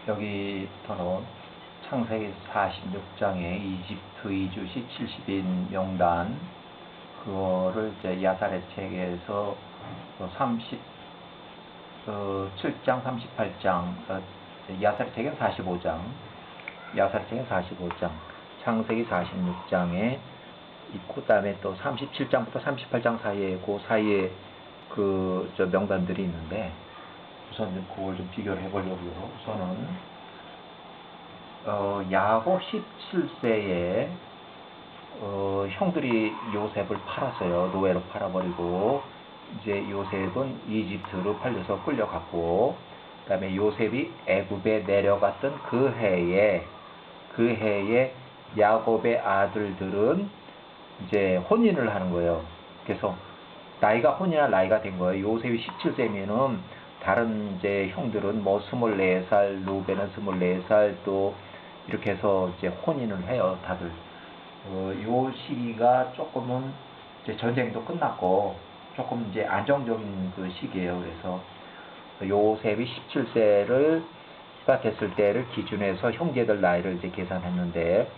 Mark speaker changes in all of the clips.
Speaker 1: 여기부터는 창세기 46장에 이집트 이주 시 70인 명단, 그거를 이제 야사렛 책에서 37장, 38장, 야사렛 책은 45장, 창세기 46장에 있고, 그 다음에 또 37장부터 38장 사이에, 그 사이에 저 명단들이 있는데, 우선 그걸 좀 비교를 해보려고요. 우선은 야곱 17세에 형들이 요셉을 팔았어요. 노예로 팔아버리고, 이제 요셉은 이집트로 팔려서 끌려갔고, 그 다음에 요셉이 애굽에 내려갔던 그 해에 야곱의 아들들은 이제 혼인을 하는 거예요. 그래서 혼인할 나이가 된 거예요. 요셉이 17세면은 다른 이제 형들은 뭐 24살, 루벤은 24살, 또 이렇게 해서 이제 혼인을 해요, 다들. 요 시기가 조금은 이제 전쟁도 끝났고 조금 이제 안정적인 그 시기예요. 그래서 요셉이 17세가 됐을 때를 기준해서 형제들 나이를 이제 계산했는데,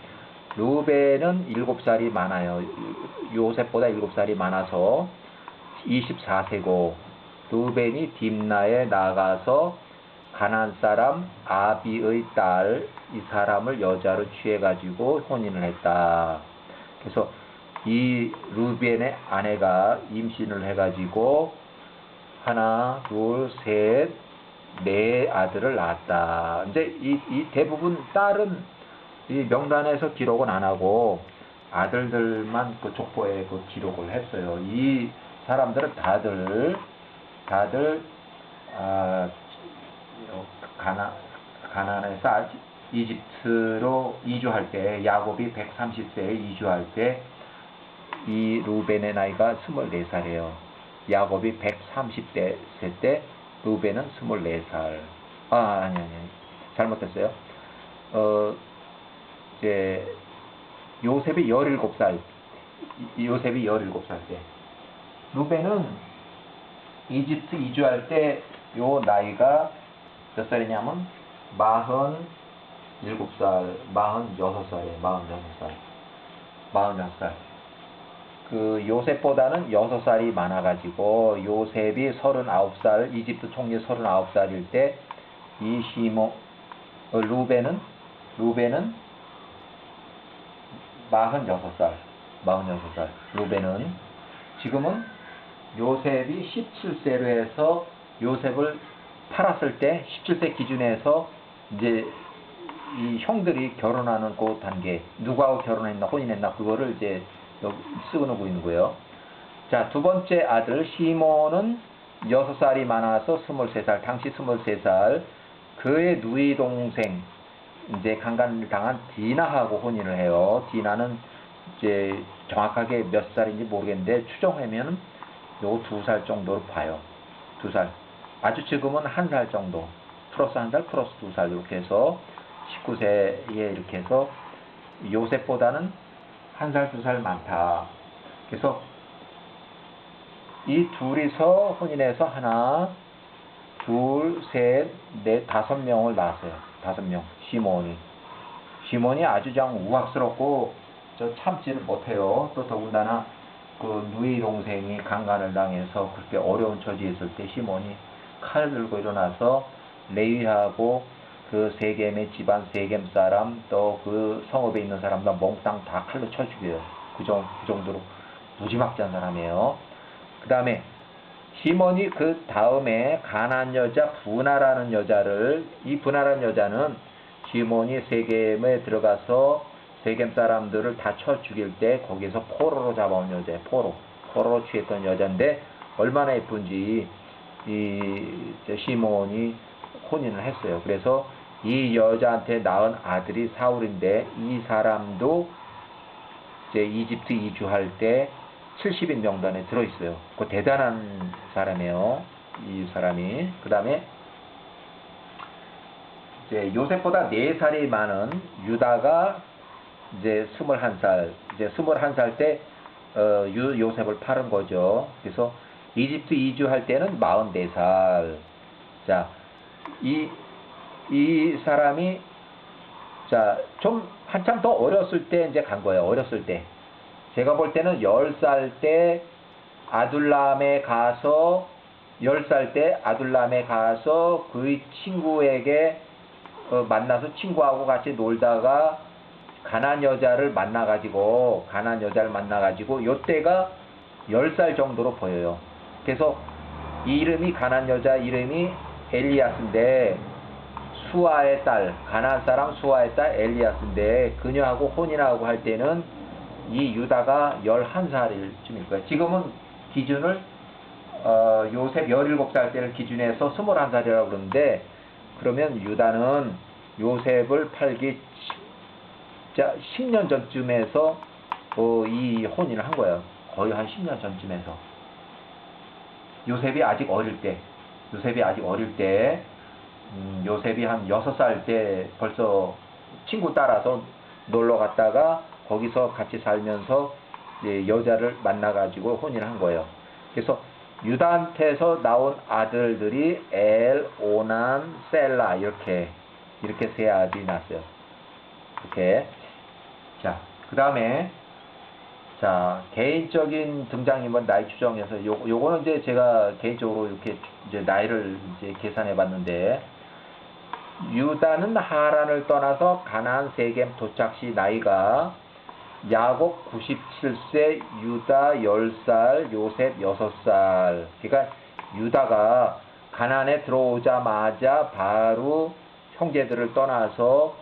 Speaker 1: 루벤은 7살이 많아요. 요셉보다 7살이 많아서 24세고, 루벤이 딥나에 나가서 가나안 사람 아비의 딸, 이 사람을 여자로 취해가지고 혼인을 했다. 그래서 이 루벤의 아내가 임신을 해가지고 하나, 둘, 셋, 네 아들을 낳았다. 이제 이 대부분 딸은 이 명단에서 기록은 안 하고 아들들만 그 족보에 그 기록을 했어요. 이 사람들은 다들 가나안에서 이집트로 이주할 때, 야곱이 130세에 이주할 때 이 루벤의 나이가 24살이에요. 야곱이 130세 때 루벤은 24살. 아니. 잘못됐어요. 이제 요셉이 17살 때. 루벤은 이집트 이주할 때 요 나이가 몇 살이냐면 46살, 46살. 그 요셉보다는 6살이 많아가지고, 요셉이 39살, 이집트 총리 39살일 때, 이 루벤은 46살. 루벤은 지금은 요셉이 17세로 해서 요셉을 팔았을 때 17세 기준에서 이제 이 형들이 결혼하는 그 단계, 누구하고 결혼했나 혼인했나 그거를 이제 여기 쓰고 있는 거예요. 자, 두 번째 아들 시몬은 6살이 많아서 23살, 당시 23살, 그의 누이 동생, 이제 강간을 당한 디나하고 혼인을 해요. 디나는 이제 정확하게 몇 살인지 모르겠는데 추정하면 요 2살 정도로 봐요. 2살. 아주 지금은 1살 정도. 플러스 1살, 플러스 2살, 이렇게 해서 19세에 이렇게 해서 요셉보다는 1살, 2살 많다. 그래서 이 둘이서 혼인해서 하나, 둘, 셋, 넷, 5명을 낳았어요. 5명. 시몬이 아주 우악스럽고 저 참지를 못해요. 또 더군다나 그 누이 동생이 강간을 당해서 그렇게 어려운 처지에 있을 때 시몬이 칼을 들고 일어나서 레위하고 그 세겜의 집안 세겜 사람, 또 그 성읍에 있는 사람들 몽땅 다 칼로 쳐 죽여요. 그 정도로 무지막지한 사람이에요. 그 다음에 시몬이 그 다음에 가나안 여자 브나라는 여자를, 이 브나라는 여자는 시몬이 세겜에 들어가서 세겜 사람들을 다 쳐 죽일 때 거기서 포로로 잡아온 여자예요. 포로로 취했던 여자인데 얼마나 예쁜지 이 시몬이 혼인을 했어요. 그래서 이 여자한테 낳은 아들이 사울인데, 이 사람도 이제 이집트 이주할 때 70인 명단에 들어있어요. 그 대단한 사람이에요, 이 사람이. 그 다음에 이제 요셉보다 4살이 많은 유다가 이제 21살, 이제 21살 때 요셉을 팔은 거죠. 그래서 이집트 이주할 때는 44살. 자, 이 이 사람이 자, 좀 한참 더 어렸을 때 이제 간 거예요. 어렸을 때. 제가 볼 때는 10살 때 아둘람에 가서 10살 때 아둘람에 가서 그의 친구에게 만나서 친구하고 같이 놀다가 가난 여자를 만나가지고 요때가 10살 정도로 보여요. 그래서 이 이름이 가난 여자 이름이 엘리야스인데 수아의 딸, 가나안 사람 수아의 딸 엘리야스인데 그녀하고 혼인하고 할 때는 이 유다가 11살일 쯤일 거예요. 지금은 기준을 요셉 17살 때를 기준해서 21살이라고 그러는데, 그러면 유다는 요셉을 팔기 10년 전쯤에서 이 혼인을 한 거예요. 거의 한 10년 전쯤에서. 요셉이 아직 어릴 때 요셉이 한 6살 때 벌써 친구 따라서 놀러 갔다가 거기서 같이 살면서 이제 여자를 만나가지고 혼인을 한 거예요. 그래서 유다한테서 나온 아들들이 엘, 오난, 셀라 이렇게 세 아들이 났어요. 이렇게. 자, 그 다음에 자, 개인적인 등장인물 나이 추정해서 요거는 이제 제가 개인적으로 이렇게 이제 나이를 이제 계산해 봤는데, 유다는 하란을 떠나서 가나안 세겜 도착 시 나이가 야곱 97세, 유다 10살, 요셉 6살. 그러니까 유다가 가나안에 들어오자마자 바로 형제들을 떠나서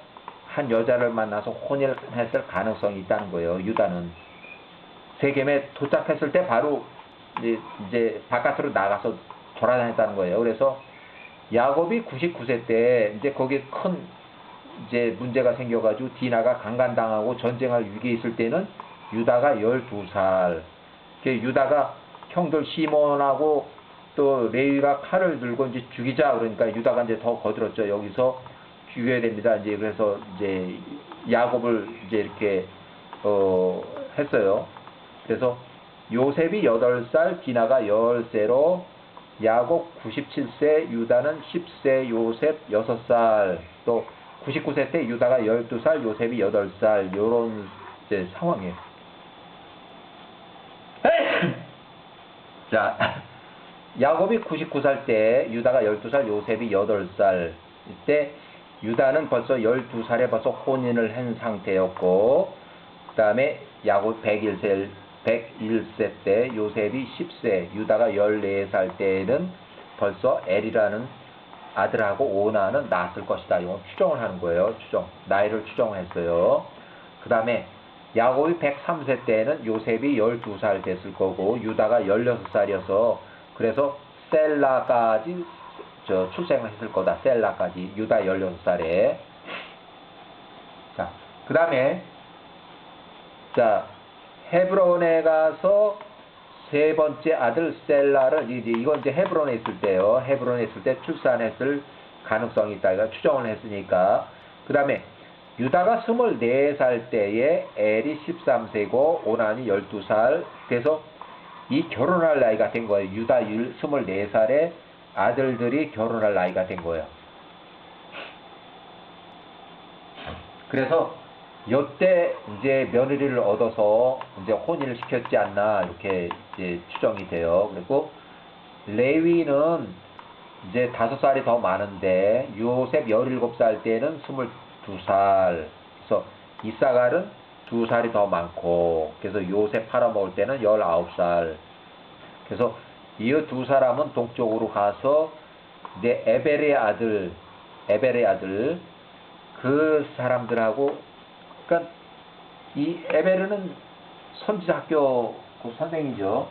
Speaker 1: 한 여자를 만나서 혼인했을 가능성이 있다는 거예요. 유다는 세겜에 도착했을 때 바로 이제 바깥으로 나가서 돌아다녔다는 거예요. 그래서 야곱이 99세 때 이제 거기에 큰 이제 문제가 생겨가지고 디나가 강간당하고 전쟁할 위기에 있을 때는 유다가 12살. 유다가 형들 시몬하고 또 레위가 칼을 들고 이제 죽이자 그러니까 유다가 이제 더 거들었죠. 여기서 죽여야 됩니다. 이제 그래서 이제 야곱을 이제 이렇게 했어요. 그래서 요셉이 8살, 디나가 10세로 야곱 97세, 유다는 10세, 요셉 6살. 또 99세 때 유다가 12살, 요셉이 8살. 요런 이제 상황이에요. 자, 야곱이 99살 때 유다가 12살, 요셉이 8살. 이때 유다는 벌써 12살에 벌써 혼인을 한 상태였고, 그 다음에 야곱 101세 때 요셉이 10세, 유다가 14살 때는 벌써 엘이라는 아들하고 오나는 낳았을 것이다. 이건 추정을 하는 거예요. 나이를 추정했어요. 그 다음에 야곱이 103세 때는 요셉이 12살 됐을 거고, 유다가 16살이어서 그래서 셀라까지 출생을 했을 거다. 셀라까지. 유다 16살에. 자, 그 다음에 자, 헤브론에 가서 세 번째 아들 셀라를 이건 이제 헤브론에 있을 때요. 헤브론에 있을 때 출산했을 가능성이 있다. 이거 추정을 했으니까. 그 다음에 유다가 24살 때에 엘이 13세고 오난이 12살. 그래서 이 결혼할 나이가 된 거예요. 유다 24살에 아들들이 결혼할 나이가 된 거예요. 그래서 요때 이제 며느리를 얻어서 이제 혼인을 시켰지 않나 이렇게 이제 추정이 돼요. 그리고 레위는 이제 5살이 더 많은데 요셉 17살 때는 22살. 그래서 이사갈은 2살이 더 많고, 그래서 요셉 팔아먹을 때는 19살. 그래서 이 두 사람은 동쪽으로 가서 이제 에벨의 아들 그 사람들하고, 그러니까 이 에베르는 선지학교 그 선생이죠.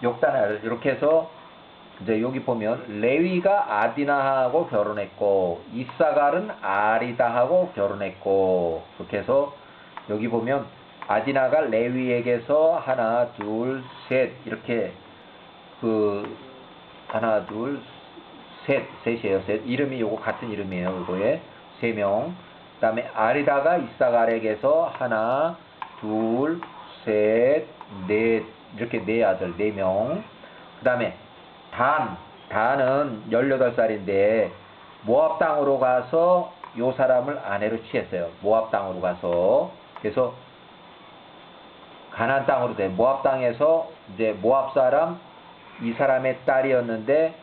Speaker 1: 역단을 이렇게 해서 이제 여기 보면 레위가 아디나하고 결혼했고 이사갈은 아리다하고 결혼했고, 그렇게 해서 여기 보면 아디나가 레위에게서 하나 둘 셋 이렇게 그 하나 둘 셋이에요. 셋. 이름이 요거 같은 이름이에요. 요거에 3명. 그 다음에 아리다가 이사가렉에서 하나, 둘, 셋, 넷, 이렇게 4아들, 4명. 그 다음에 단은 18살인데 모압 땅으로 가서 요 사람을 아내로 취했어요. 모압 땅으로 가서. 그래서 가나안 땅으로 돼. 모압 땅에서 이제 모압 사람 이 사람의 딸이었는데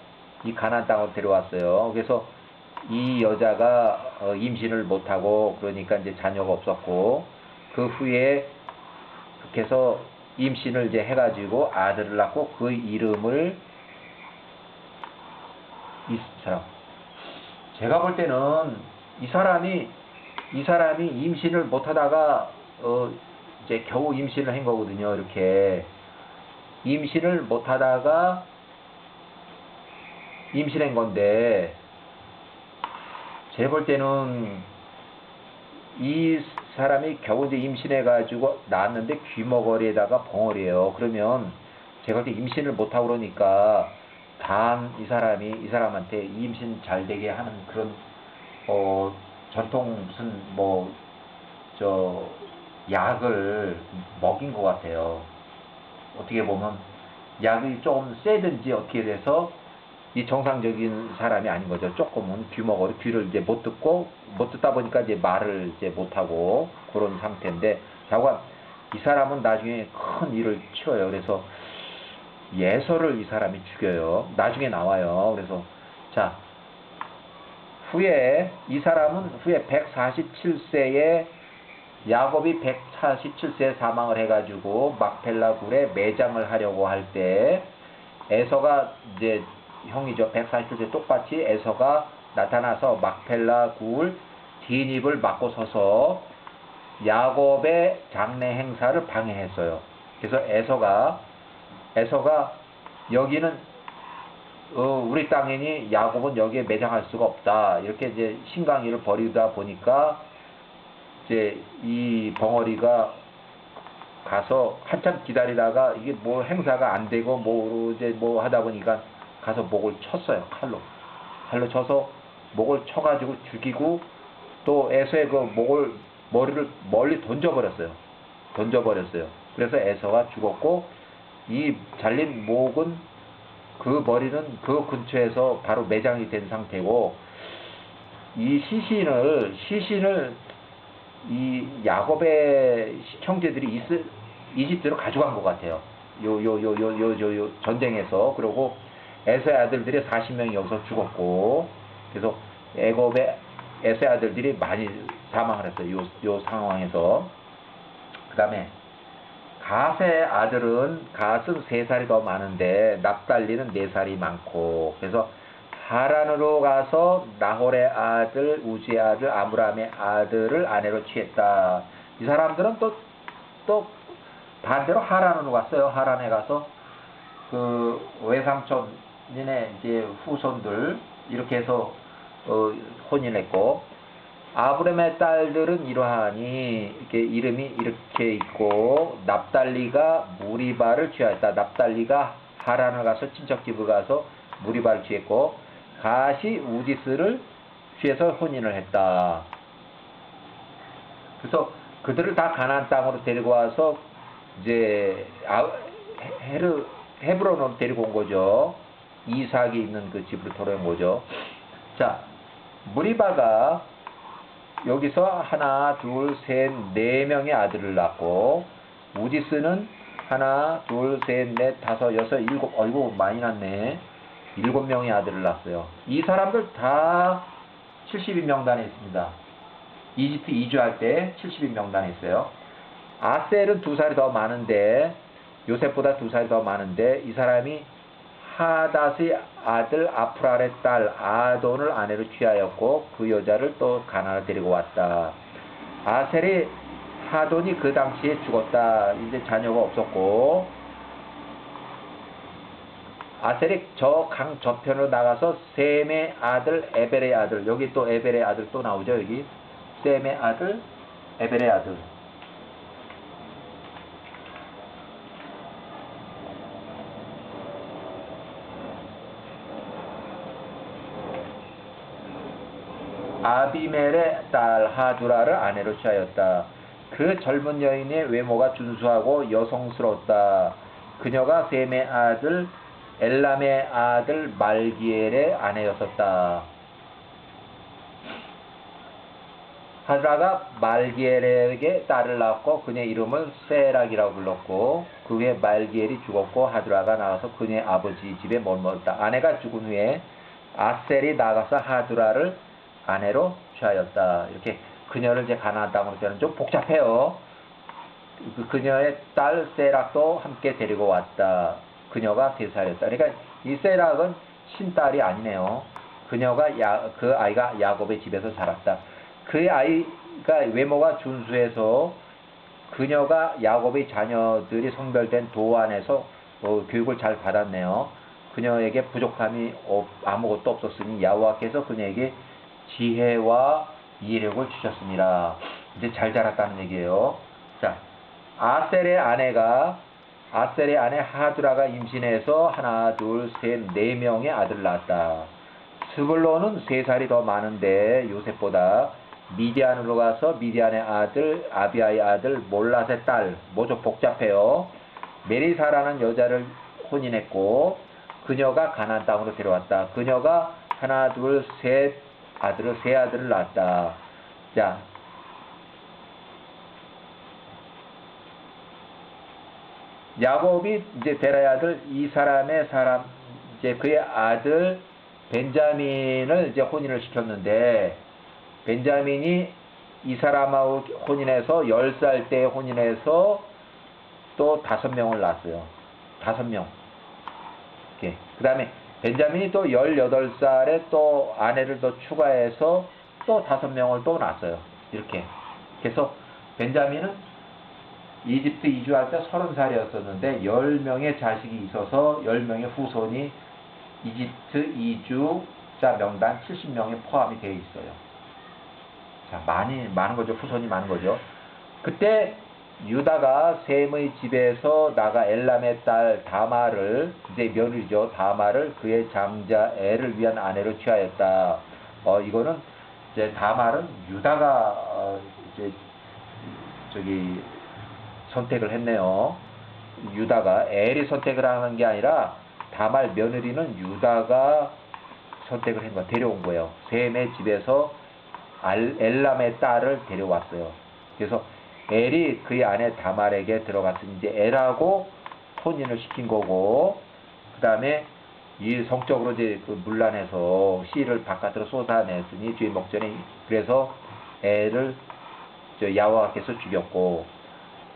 Speaker 1: 이 가나안 땅으로 데려왔어요. 그래서 이 여자가 임신을 못하고 그러니까 이제 자녀가 없었고 그 후에 그렇게 해서 임신을 이제 해가지고 아들을 낳고 그 이름을 이 사람. 제가 볼 때는 이 사람이 임신을 못하다가 이제 겨우 임신을 한 거거든요. 이렇게 임신을 못하다가 임신한 건데 제가 볼 때는 이 사람이 겨우 이제 임신해가지고 낳았는데 귀머거리에다가 벙어리예요. 그러면 제가 볼 때 임신을 못하고 그러니까 이 사람한테 임신 잘 되게 하는 그런 전통 무슨 약을 먹인 것 같아요. 어떻게 보면 약이 좀 세든지 어떻게 돼서 이 정상적인 사람이 아닌 거죠. 조금은 귀머거리, 귀를 이제 못 듣다 보니까 이제 말을 이제 못하고 그런 상태인데, 자관 이 사람은 나중에 큰 일을 치러요. 그래서 예서를 이 사람이 죽여요. 나중에 나와요. 그래서 자, 후에 이 사람은 후에 147세에 야곱이 147세에 사망을 해가지고 막펠라 굴에 매장을 하려고 할 때 에서가 이제 형이죠. 147세 똑같이 에서가 나타나서 막펠라 굴 뒷입을 막고 서서 야곱의 장례 행사를 방해했어요. 그래서 에서가 여기는 우리 땅이니 야곱은 여기에 매장할 수가 없다. 이렇게 이제 신강의를 벌이다 보니까 이제 이 벙어리가 가서 한참 기다리다가 이게 뭐 행사가 안 되고 이제 하다 보니까 가서 목을 쳤어요. 칼로 쳐서 목을 쳐가지고 죽이고 또 에서의 그 머리를 멀리 던져버렸어요. 그래서 에서가 죽었고 이 잘린 목은 그 머리는 그 근처에서 바로 매장이 된 상태고 이 시신을 이 야곱의 형제들이 이집트로 가져간 것 같아요. 요 전쟁에서. 그리고 에서의 아들들이 40명이 여기서 죽었고, 그래서 에서의 아들들이 많이 사망을 했어요. 요 상황에서. 그 다음에 갓은 3살이 더 많은데 납달리는 4살이 많고, 그래서 하란으로 가서 나홀의 아들 우지의 아들 아므람의 아들을 아내로 취했다. 이 사람들은 또 반대로 하란으로 갔어요. 하란에 가서 그 외삼촌의 이제 후손들 이렇게 해서 혼인했고, 아브람의 딸들은 이러하니 이렇게 이름이 이렇게 있고, 납달리가 무리바를 취하였다. 납달리가 하란을 가서 친척집을 가서 무리바를 취했고, 갓이 우디스를 취해서 혼인을 했다. 그래서 그들을 다 가나안 땅으로 데리고 와서 이제 헤브론으로 데리고 온 거죠. 이삭이 있는 그 집으로 돌아온 거죠. 자, 무리바가 여기서 하나, 둘, 셋, 4명의 아들을 낳고, 우디스는 하나, 둘, 셋, 넷, 다섯, 여섯, 일곱, 어이구 많이 낳네. 7명의 아들을 낳았어요. 이 사람들 다 70인 명단에 있습니다. 이집트 이주할 때 70인 명단에 있어요. 아셀은 2살이 더 많은데, 요셉보다 2살이 더 많은데, 이 사람이 하닷의 아들 아프랄의 딸 아돈을 아내로 취하였고 그 여자를 또 가나안으로 데리고 왔다. 아셀이 하돈이 그 당시에 죽었다. 이제 자녀가 없었고, 아셀이 저 강 저편으로 나가서 셈의 아들 에벨의 아들, 여기 또 에벨의 아들 또 나오죠. 여기 셈의 아들 에벨의 아들. 아비멜의 딸 하두라를 아내로 취하였다. 그 젊은 여인의 외모가 준수하고 여성스러웠다. 그녀가 셈의 아들 엘람의 아들 말기엘의 아내였었다. 하두라가 말기엘에게 딸을 낳았고 그녀의 이름을 세락이라고 불렀고 그 후에 말기엘이 죽었고 하두라가 나가서 그녀의 아버지 집에 머물렀다. 아내가 죽은 후에 아셀이 나가서 하두라를 아내로 취하였다. 이렇게 그녀를 이제 가나안 땅으로 데려는 좀 복잡해요. 그녀의 딸 세락도 함께 데리고 왔다. 그녀가 3살이었다. 그러니까 이 세락은 신딸이 아니네요. 그녀가 그 아이가 야곱의 집에서 자랐다. 그 아이가 외모가 준수해서 그녀가 야곱의 자녀들이 성별된 도안에서 교육을 잘 받았네요. 그녀에게 부족함이 아무것도 없었으니 야호와께서 그녀에게 지혜와 이해력을 주셨습니다. 이제 잘 자랐다는 얘기예요. 자, 아셀의 아내 하두라가 임신해서 하나, 둘, 셋, 4명의 아들을 낳았다. 스불론은 3살이 더 많은데 요셉보다 미디안으로 가서 미디안의 아들 아비아의 아들 몰랏의 딸, 좀 복잡해요. 메리사라는 여자를 혼인했고 그녀가 가나안 땅으로 데려왔다. 그녀가 하나, 둘, 셋 세 아들을 낳았다. 자, 야곱이 이제 데라의 아들 이제 그의 아들 벤자민을 이제 혼인을 시켰는데 벤자민이 이 사람하고 혼인해서 10살 때 혼인해서 또 5명을 낳았어요. 5명. 그 다음에 벤자민이 또 18살에 또 아내를 더 추가해서 또 5명을 또 낳았어요. 이렇게. 그래서 벤자민은 이집트 이주할 때 30살이었었는데 10명의 자식이 있어서 10명의 후손이 이집트 이주자 명단 70명에 포함이 되어 있어요. 자, 많은 거죠. 후손이 많은 거죠. 그때 유다가 셈의 집에서 나가 엘람의 딸 다말을, 이제 며느리죠. 다말을 그의 장자 엘을 위한 아내로 취하였다. 이거는 이제 다말은 유다가 이제 선택을 했네요. 유다가 엘이 선택을 하는 게 아니라 다말 며느리는 유다가 선택을 한 거야. 데려온 거예요. 셈의 집에서 엘람의 딸을 데려왔어요. 그래서 엘이 그의 아내 다말에게 들어갔으니 이제 엘하고 혼인을 시킨 거고, 그 다음에 이 성적으로 이제 그 문란해서 씨를 바깥으로 쏟아냈으니 뒤에 목전에, 그래서 엘을 야호와께서 죽였고,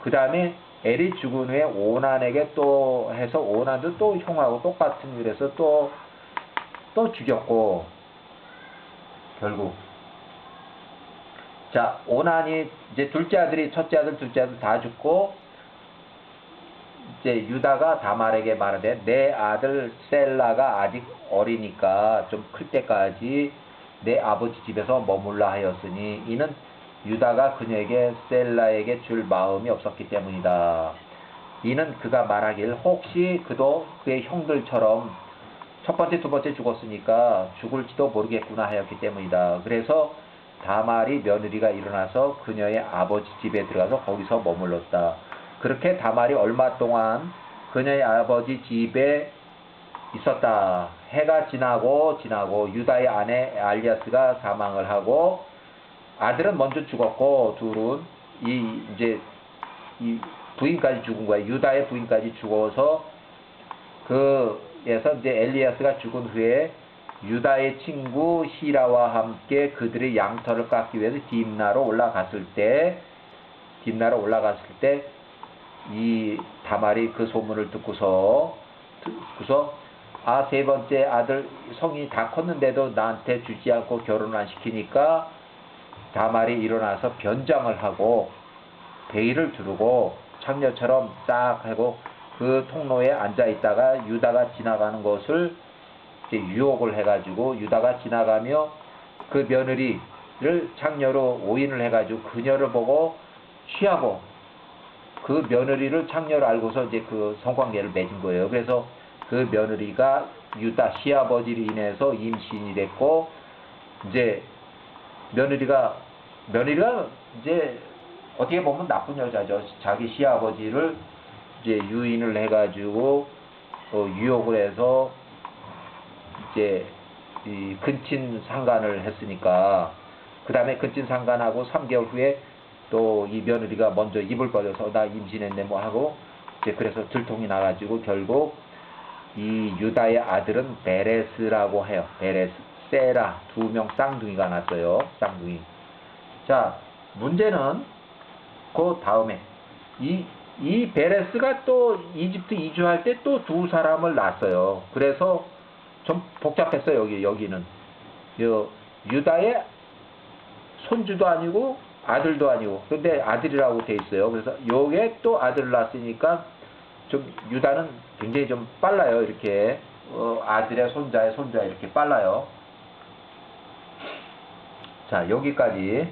Speaker 1: 그 다음에 엘이 죽은 후에 오난에게 또 해서 오난도 또 형하고 똑같은 일에서 또 죽였고, 결국 자, 오난이 이제 둘째 아들이, 첫째 아들, 둘째 아들 다 죽고, 이제 유다가 다말에게 말하되 내 아들 셀라가 아직 어리니까 좀 클 때까지 내 아버지 집에서 머물라 하였으니 이는 유다가 그녀에게 셀라에게 줄 마음이 없었기 때문이다. 이는 그가 말하길 혹시 그도 그의 형들처럼 첫 번째, 두 번째 죽었으니까 죽을지도 모르겠구나 하였기 때문이다. 그래서 다말이 며느리가 일어나서 그녀의 아버지 집에 들어가서 거기서 머물렀다. 그렇게 다말이 얼마 동안 그녀의 아버지 집에 있었다. 해가 지나고 유다의 아내 알리아스가 사망을 하고, 아들은 먼저 죽었고 둘은 이제 부인까지 죽은 거야. 유다의 부인까지 죽어서 그에서 이제 엘리아스가 죽은 후에 유다의 친구 히라와 함께 그들의 양털을 깎기 위해서 딥나로 올라갔을 때 이 다말이 그 소문을 듣고서 세 번째 아들 성이 다 컸는데도 나한테 주지 않고 결혼을 안 시키니까 다말이 일어나서 변장을 하고 베일을 두르고 창녀처럼 싹 하고 그 통로에 앉아 있다가 유다가 지나가는 것을 이제 유혹을 해가지고, 유다가 지나가며 그 며느리를 창녀로 오인을 해가지고 그녀를 보고 취하고, 그 며느리를 창녀로 알고서 이제 그 성관계를 맺은 거예요. 그래서 그 며느리가 유다 시아버지로 인해서 임신이 됐고, 이제 며느리가 이제 어떻게 보면 나쁜 여자죠. 자기 시아버지를 이제 유인을 해가지고 유혹을 해서 이제 이 근친 상간을 했으니까, 그 다음에 근친 상간하고 3개월 후에 또 이 며느리가 먼저 입을 벌려서 나 임신했네 뭐 하고, 이제 그래서 들통이 나가지고 결국 이 유다의 아들은 베레스라고 해요. 베레스, 세라, 2명 쌍둥이가 났어요. 쌍둥이. 자, 문제는 그 다음에 이 베레스가 또 이집트 이주할 때 또 2사람을 낳았어요. 그래서 좀 복잡했어요. 여기는 유다의 손주도 아니고 아들도 아니고, 근데 아들이라고 돼 있어요. 그래서 요게 또 아들을 낳았으니까 좀 유다는 굉장히 좀 빨라요. 이렇게 아들의 손자의 손자 이렇게 빨라요. 자, 여기까지.